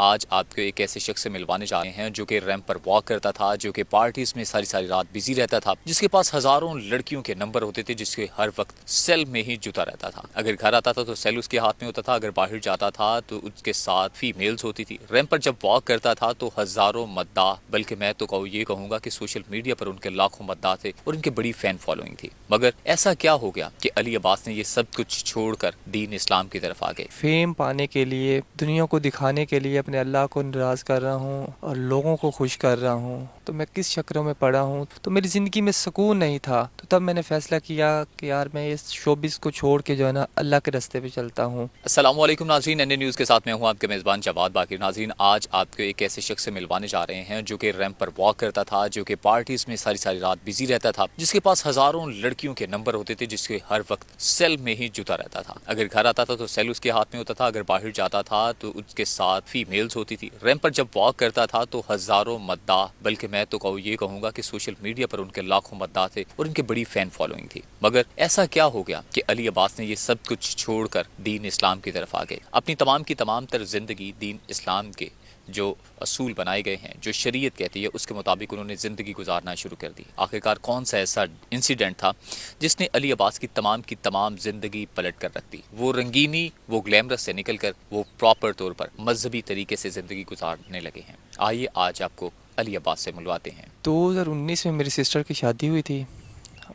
آج آپ کو ایک ایسے شخص سے ملوانے جا رہے ہیں جو کہ ریمپ پر واک کرتا تھا، جو کہ پارٹیز میں ساری رات بزی رہتا تھا، جس کے پاس ہزاروں لڑکیوں کے نمبر ہوتے تھے، جس کے ہر وقت سیل میں ہی جتا رہتا تھا۔ اگر گھر آتا تھا تو سیل اس کے ہاتھ میں ہوتا تھا، اگر باہر جاتا تھا تو اس کے ساتھ فیمیلز ہوتی تھی۔ ریمپ پر جب واک کرتا تھا تو ہزاروں مداح، بلکہ میں تو یہ کہوں گا کہ سوشل میڈیا پر ان کے لاکھوں مداح تھے اور ان کے بڑی فین فالوئنگ تھی۔ مگر ایسا کیا ہو گیا کہ علی عباس نے یہ سب کچھ چھوڑ کر دین اسلام کی طرف آ گئے؟ فیم پانے کے لیے، دنیا کو دکھانے کے لیے اپنے اللہ کو ناراض کر رہا ہوں اور لوگوں کو خوش کر رہا ہوں، تو میں کس چکروں میں پڑا ہوں، تو میری زندگی میں سکون نہیں تھا۔ تو تب میں نے فیصلہ کیا کہ یار میں اس شوبز کو چھوڑ کے جو ہے نا اللہ کے راستے پہ چلتا ہوں۔ السلام علیکم ناظرین، این نیوز کے ساتھ میں ہوں آپ کے میزبان جواد باقر۔ ناظرین، آج آپ کو ایک ایسے شخص سے ملوانے جا رہے ہیں جو کہ ریمپ پر واک کرتا تھا، جو کہ پارٹیز میں ساری رات بزی رہتا تھا، جس کے پاس ہزاروں لڑکیوں کے نمبر ہوتے تھے، جس کے ہر وقت سیل میں ہی جتا رہتا تھا۔ اگر گھر آتا تھا تو سیل اس کے ہاتھ میں ہوتا تھا، اگر باہر جاتا تھا تو اس کے ساتھ فیمیلز ہوتی تھی۔ ریمپ پر جب واک کرتا تھا تو ہزاروں مداح، بلکہ میں تو یہ کہوں گا کہ سوشل میڈیا پر ان کے لاکھوں مداح تھے اور ان کے بڑی فین فالوئنگ تھی۔ مگر ایسا کیا ہو گیا کہ علی عباس نے یہ سب کچھ چھوڑ کر دین اسلام کی طرف آ گئے، اپنی تمام کی تمام تر زندگی دین اسلام کے جو اصول بنائے گئے ہیں، جو شریعت کہتی ہے، اس کے مطابق انہوں نے زندگی گزارنا شروع کر دی۔ آخرکار کون سا ایسا انسیڈنٹ تھا جس نے علی عباس کی تمام زندگی پلٹ کر رکھ دی؟ وہ رنگینی، وہ گلیمرس سے نکل کر وہ پراپر طور پر مذہبی طریقے سے زندگی گزارنے لگے ہیں۔ آئیے آج آپ کو علی عباس سے ملواتے ہیں۔ 2019 میں میری سسٹر کی شادی ہوئی تھی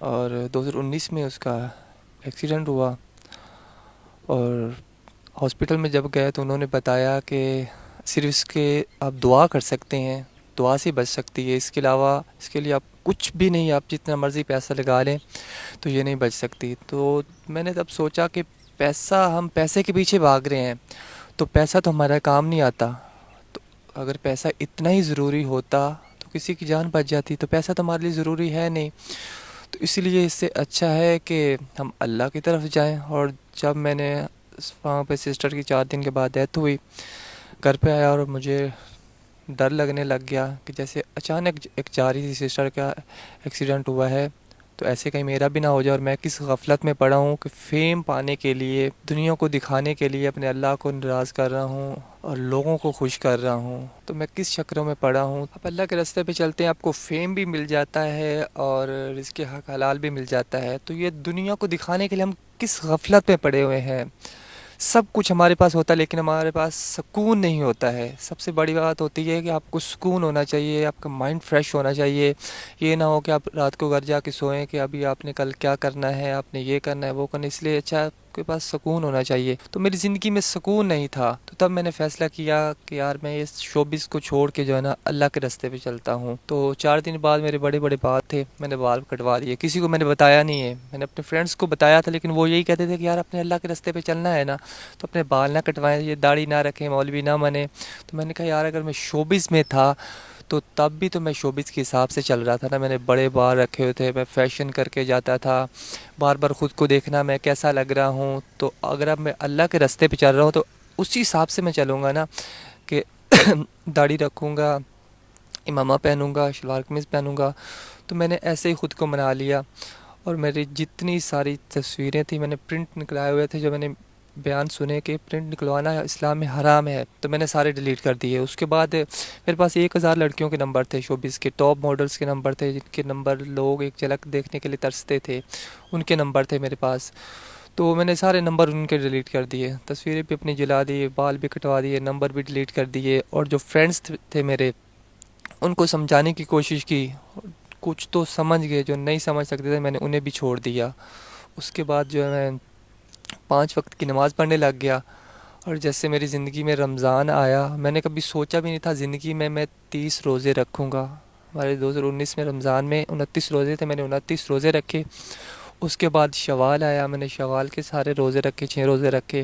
اور 2019 میں اس کا ایکسیڈنٹ ہوا، اور ہاسپٹل میں جب گئے تو انہوں نے بتایا کہ صرف اس کے آپ دعا کر سکتے ہیں، دعا سے بچ سکتی ہے، اس کے علاوہ اس کے لیے آپ کچھ بھی نہیں، آپ جتنا مرضی پیسہ لگا لیں تو یہ نہیں بچ سکتی۔ تو میں نے تب سوچا کہ ہم پیسے کے پیچھے بھاگ رہے ہیں، تو پیسہ تو ہمارا کام نہیں آتا، تو اگر پیسہ اتنا ہی ضروری ہوتا تو کسی کی جان بچ جاتی، تو پیسہ تو ہمارے لیے ضروری ہے نہیں، تو اس لیے اس سے اچھا ہے کہ ہم اللہ کی طرف جائیں۔ اور جب میں نے وہاں پہ سسٹر کی 4 دن کے بعد ڈیتھ ہوئی، گھر پہ آیا اور مجھے ڈر لگنے لگ گیا کہ جیسے اچانک ایک جا رہی تھی سسٹر کا ایکسیڈنٹ ہوا ہے، تو ایسے کہیں میرا بھی نہ ہو جائے، اور میں کس غفلت میں پڑا ہوں کہ فیم پانے کے لیے، دنیا کو دکھانے کے لیے اپنے اللہ کو ناراض کر رہا ہوں اور لوگوں کو خوش کر رہا ہوں، تو میں کس چکروں میں پڑا ہوں۔ آپ اللہ کے راستے پہ چلتے ہیں، آپ کو فیم بھی مل جاتا ہے اور رزق حق حلال بھی مل جاتا ہے، تو یہ دنیا کو دکھانے کے لیے ہم کس غفلت میں پڑے ہوئے ہیں۔ سب کچھ ہمارے پاس ہوتا ہے لیکن ہمارے پاس سکون نہیں ہوتا ہے۔ سب سے بڑی بات ہوتی ہے کہ آپ کو سکون ہونا چاہیے، آپ کا مائنڈ فریش ہونا چاہیے، یہ نہ ہو کہ آپ رات کو گھر جا کے سوئیں کہ ابھی آپ نے کل کیا کرنا ہے، آپ نے یہ کرنا ہے وہ کرنا ہے، اس لیے اچھا آپ کے پاس سکون ہونا چاہیے۔ تو میری زندگی میں سکون نہیں تھا، تو تب میں نے فیصلہ کیا کہ یار میں اس شوبز کو چھوڑ کے جو ہے نا اللہ کے راستے پہ چلتا ہوں۔ تو 4 دن بعد میرے بڑے بال تھے، میں نے بال کٹوا دیے، کسی کو میں نے بتایا نہیں ہے، میں نے اپنے فرینڈس کو بتایا تھا لیکن وہ یہی کہتے تھے کہ یار اپنے اللہ کے راستے پہ چلنا ہے نا، تو اپنے بال نہ کٹوائیں، یہ داڑھی نہ رکھیں، مولوی نہ بنیں۔ تو میں نے کہا یار اگر میں شوبز میں تھا تو تب بھی تو میں شوبز کے حساب سے چل رہا تھا نا، میں نے بڑے بال رکھے ہوئے تھے، میں فیشن کر کے جاتا تھا، بار بار خود کو دیکھنا میں کیسا لگ رہا ہوں۔ تو اگر اب میں اللہ کے راستے پہ چل رہا ہوں تو اسی حساب سے میں چلوں گا نا، کہ داڑھی رکھوں گا، امامہ پہنوں گا، شلوار قمیض پہنوں گا۔ تو میں نے ایسے ہی خود کو منا لیا، اور میری جتنی ساری تصویریں تھیں میں نے پرنٹ نکلائے ہوئے تھے، جو میں نے بیان سنے کہ پرنٹ نکلوانا اسلام میں حرام ہے، تو میں نے سارے ڈیلیٹ کر دیے۔ اس کے بعد میرے پاس 1000 لڑکیوں کے نمبر تھے، شوبز کے ٹاپ ماڈلز کے نمبر تھے، جن کے نمبر لوگ ایک جھلک دیکھنے کے لیے ترستے تھے، ان کے نمبر تھے میرے پاس۔ تو میں نے سارے نمبر ان کے ڈیلیٹ کر دیے، تصویریں بھی اپنی جلا دی، بال بھی کٹوا دیے، نمبر بھی ڈیلیٹ کر دیے، اور جو فرینڈس تھے میرے ان کو سمجھانے کی کوشش کی، کچھ تو سمجھ گئے، جو نہیں سمجھ سکتے تھے میں نے انہیں بھی چھوڑ دیا۔ اس کے بعد جو ہے میں 5 وقت کی نماز پڑھنے لگ گیا، اور جیسے میری زندگی میں رمضان آیا، میں نے کبھی سوچا بھی نہیں تھا زندگی میں 30 روزے رکھوں گا۔ ہمارے 2019 میں رمضان میں 29 روزے تھے، میں نے 29 روزے رکھے۔ اس کے بعد شوال آیا، میں نے شوال کے سارے روزے رکھے، 6 روزے رکھے،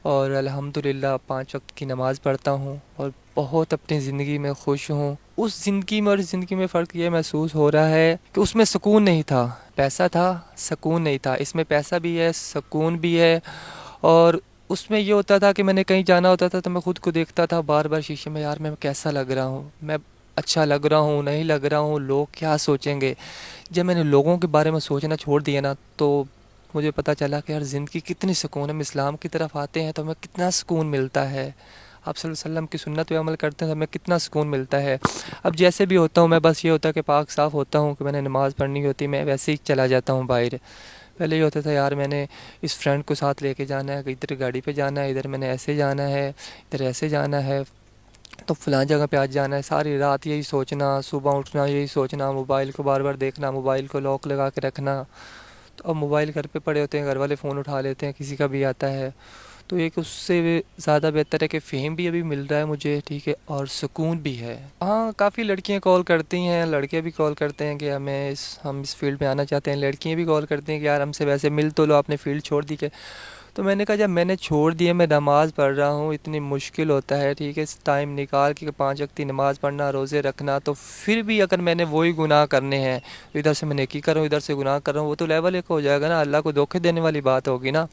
اور الحمدللہ 5 وقت کی نماز پڑھتا ہوں، اور بہت اپنی زندگی میں خوش ہوں۔ اس زندگی میں اور اس زندگی میں فرق یہ محسوس ہو رہا ہے کہ اس میں سکون نہیں تھا، پیسہ تھا سکون نہیں تھا، اس میں پیسہ بھی ہے سکون بھی ہے۔ اور اس میں یہ ہوتا تھا کہ میں نے کہیں جانا ہوتا تھا تو میں خود کو دیکھتا تھا بار بار شیشے میں، یار میں کیسا لگ رہا ہوں، میں اچھا لگ رہا ہوں نہیں لگ رہا ہوں، لوگ کیا سوچیں گے۔ جب میں نے لوگوں کے بارے میں سوچنا چھوڑ دیا نا، تو مجھے پتہ چلا کہ یار زندگی کتنی سکون ہے، ہم اسلام کی طرف آتے ہیں تو ہمیں کتنا سکون ملتا ہے۔ آپ صلی اللہ علیہ وسلم کی سنت پہ عمل کرتے ہیں تو ہمیں کتنا سکون ملتا ہے. اب جیسے بھی ہوتا ہوں میں بس یہ ہوتا ہے کہ پاک صاف ہوتا ہوں کہ میں نے نماز پڑھنی ہوتی میں ویسے ہی چلا جاتا ہوں باہر. پہلے یہ ہوتا تھا یار میں نے اس فرینڈ کو ساتھ لے کے جانا ہے, ادھر گاڑی پہ جانا ہے, ادھر میں نے ایسے جانا ہے, ادھر ایسے جانا ہے, تو فلاں جگہ پہ آج جانا ہے. ساری رات یہی سوچنا, صبح اٹھنا یہی سوچنا, موبائل کو بار بار دیکھنا, موبائل کو لاک لگا کے رکھنا. تو اب موبائل گھر پہ پڑے ہوتے ہیں, گھر والے فون اٹھا لیتے ہیں, کسی کا بھی آتا ہے. تو ایک اس سے زیادہ بہتر ہے کہ فہم بھی ابھی مل رہا ہے مجھے, ٹھیک ہے, اور سکون بھی ہے. ہاں کافی لڑکیاں کال کرتی ہیں, لڑکے بھی کال کرتے ہیں کہ ہم اس فیلڈ میں آنا چاہتے ہیں. لڑکیاں بھی کال کرتی ہیں کہ یار ہم سے ویسے مل تو لو, آپ نے فیلڈ چھوڑ دی کہ. تو میں نے کہا جب میں نے چھوڑ دی ہے, میں نماز پڑھ رہا ہوں, اتنی مشکل ہوتا ہے, ٹھیک ہے, ٹائم نکال کے 5 وقت کی نماز پڑھنا, روزے رکھنا, تو پھر بھی اگر میں نے وہی گناہ کرنے ہیں, ادھر سے میں نیکی کر رہا ہوں, ادھر سے گناہ کر رہا ہوں, وہ تو لیول ایک ہو جائے گا نا, اللہ کو دھوکے دینے والی بات ہوگی نا.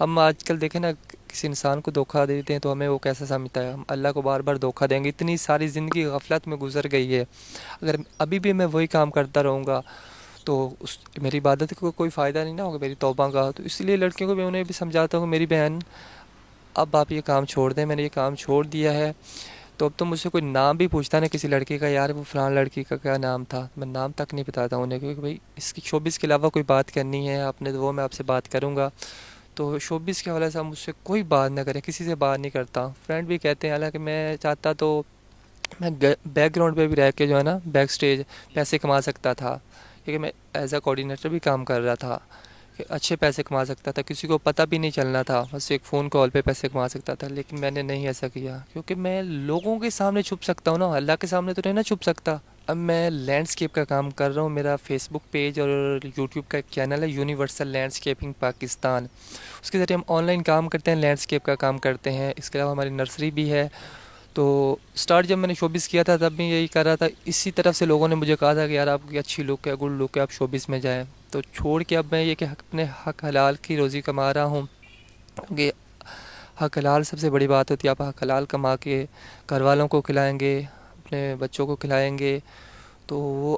ہم آج کل دیکھیں نا, کسی انسان کو دھوکہ دیتے ہیں تو ہمیں وہ کیسا سمجھتا ہے, ہم اللہ کو بار بار دھوکہ دیں گے. اتنی ساری زندگی غفلت میں گزر گئی ہے, اگر ابھی بھی میں وہی کام کرتا رہوں گا تو میری عبادت کو کوئی فائدہ نہیں نہ ہوگا, میری توبہ کا. تو اس لیے لڑکیوں کو بھی انہیں بھی سمجھاتا ہوں, میری بہن اب آپ یہ کام چھوڑ دیں, میں نے یہ کام چھوڑ دیا ہے. تو اب تو مجھ سے کوئی نام بھی پوچھتا نا کسی لڑکی کا, یار وہ فلاں لڑکی کا کیا نام تھا, میں نام تک نہیں بتاتا ہوں انہیں, کیونکہ بھائی اس کی شوبز کے علاوہ کوئی بات کرنی ہے آپ نے تو وہ میں آپ سے بات کروں گا. تو شوبز کے حوالے سے مجھ سے کوئی بات نہ کرے, کسی سے بات نہیں کرتا. فرینڈ بھی کہتے ہیں, حالانکہ میں چاہتا تو میں بیک گراؤنڈ پہ بھی رہ کے جو ہے نا, بیک سٹیج پیسے کما سکتا تھا, کیونکہ میں ایز اے کوآرڈینیٹر بھی کام کر رہا تھا, کہ اچھے پیسے کما سکتا تھا, کسی کو پتہ بھی نہیں چلنا تھا, بس ایک فون کال پہ پیسے کما سکتا تھا. لیکن میں نے نہیں ایسا کیا, کیونکہ میں لوگوں کے سامنے چھپ سکتا ہوں نا, اللہ کے سامنے تو نہیں نا چھپ سکتا. اب میں لینڈسکیپ کا کام کر رہا ہوں, میرا فیس بک پیج اور یوٹیوب کا ایک چینل ہے, یونیورسل لینڈسکیپنگ پاکستان. اس کے ذریعے ہم آن لائن کام کرتے ہیں, لینڈسکیپ کا کام کرتے ہیں. اس کے علاوہ ہماری نرسری بھی ہے. تو سٹارٹ جب میں نے شوبز کیا تھا تب بھی یہی کر رہا تھا. اسی طرف سے لوگوں نے مجھے کہا تھا کہ یار آپ کی اچھی لک ہے, گڈ لک ہے, آپ شوبز میں جائیں. تو چھوڑ کے اب میں یہ کہ اپنے حق حلال کی روزی کما رہا ہوں, کیونکہ حق حلال سب سے بڑی بات ہوتی ہے. آپ حق حلال کما کے گھر والوں کو کھلائیں گے, اپنے بچوں کو کھلائیں گے, تو وہ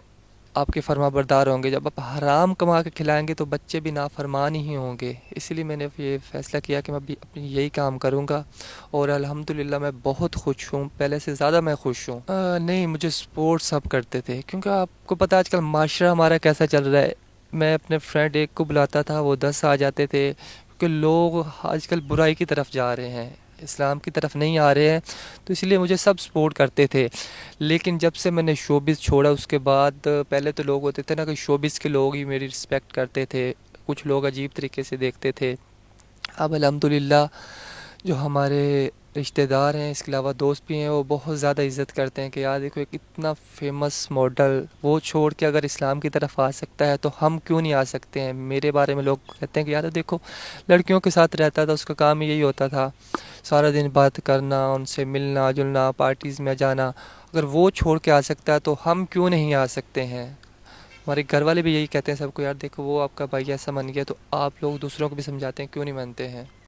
آپ کے فرما بردار ہوں گے. جب آپ حرام کما کے کھلائیں گے تو بچے بھی نافرمان ہی ہوں گے. اسی لیے میں نے یہ فیصلہ کیا کہ میں ابھی اپنی یہی کام کروں گا, اور الحمدللہ میں بہت خوش ہوں, پہلے سے زیادہ میں خوش ہوں. نہیں, مجھے سپورٹس سب کرتے تھے, کیونکہ آپ کو پتہ آج کل معاشرہ ہمارا کیسا چل رہا ہے. میں اپنے فرینڈ ایک کو بلاتا تھا, وہ 10 آ جاتے تھے, کیونکہ لوگ آج کل برائی کی طرف جا رہے ہیں, اسلام کی طرف نہیں آ رہے ہیں. تو اس لیے مجھے سب سپورٹ کرتے تھے. لیکن جب سے میں نے شوبز چھوڑا اس کے بعد, پہلے تو لوگ ہوتے تھے نا کہ شوبز کے لوگ ہی میری رسپیکٹ کرتے تھے, کچھ لوگ عجیب طریقے سے دیکھتے تھے. اب الحمدللہ جو ہمارے رشتہ دار ہیں, اس کے علاوہ دوست بھی ہیں, وہ بہت زیادہ عزت کرتے ہیں کہ یار دیکھو ایک اتنا فیمس ماڈل, وہ چھوڑ کے اگر اسلام کی طرف آ سکتا ہے تو ہم کیوں نہیں آ سکتے ہیں. میرے بارے میں لوگ کہتے ہیں کہ یار دیکھو لڑکیوں کے ساتھ رہتا تھا, اس کا کام یہی ہوتا تھا, سارا دن بات کرنا, ان سے ملنا جلنا, پارٹیز میں جانا. اگر وہ چھوڑ کے آ سکتا ہے تو ہم کیوں نہیں آ سکتے ہیں. ہمارے گھر والے بھی یہی کہتے ہیں سب کو, یار دیکھو وہ آپ کا بھائی ایسا من گیا, تو آپ لوگ دوسروں کو بھی سمجھاتے ہیں, کیوں نہیں مانتے ہیں.